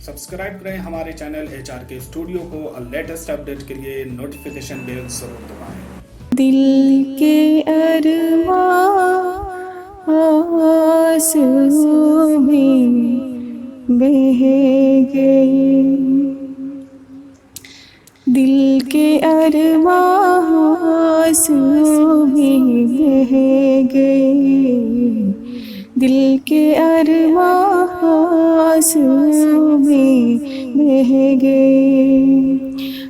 Subscribe करें हमारे channel HRK studio को और लेटेस्ट अपडेट के लिए नोटिफिकेशन बेल जरूर दबाएं। दिल के अरमां आंसुओं में बह गए, दिल के अरमां आंसुओं में बह गए, दिल के अरमां आंसुओं में बह गए।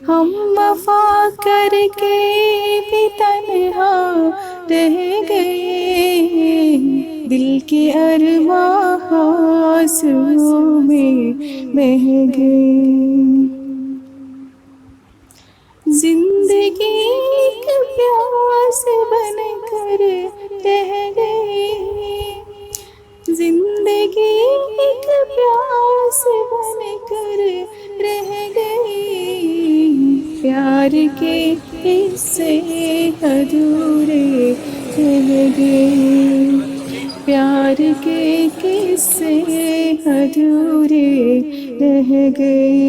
हम वफा करके भी तन्हा रह गए, दिल के अरमां आंसुओं में बह गए। जिंदगी एक प्यास बनकर रह गई, जिंदगी एक प्यास बनकर रह गई। प्यार के हिस्से अधूरे रह गए, प्यार के किस्से अधूरे रह गए।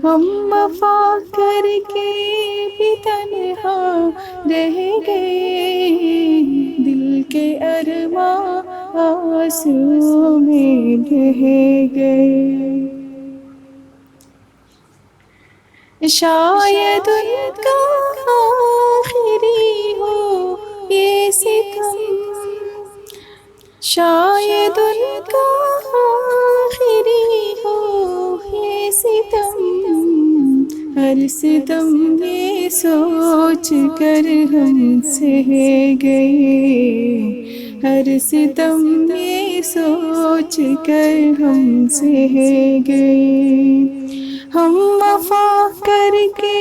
हम वफा करके भी तन्हा रह गए, दिल के अरमां आंसुओं में बह गए। शायद उनका आखिरी हो ये सितम, शायद उनका आखिरी हो ये सितम। हर सितम ये सोच कर हम सह गए, हर सितम ये सोच कर हम सह गए। हम वफा करके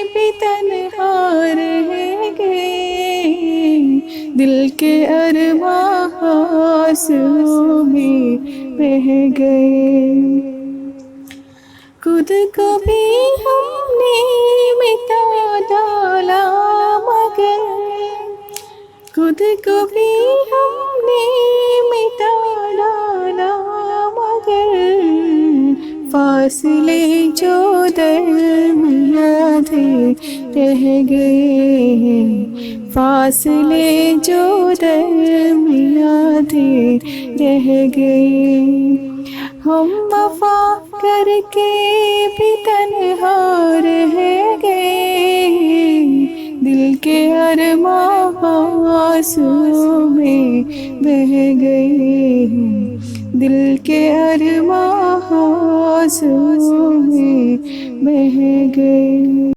भी तन्हा रह गए, दिल के अरमां आंसुओं में बह गए। खुद को भी हमने मिटा डाला मगर, खुद को भी हमने मिटा डाला मगर, फासले जो दरमियां थे रह गए, फासले जो दरमियां थे रह गए। हम वफा करके भी तन्हा रह गए, दिल के अरमां आंसुओं में बह गए, दिल के अरमां आंसुओं में बह गए।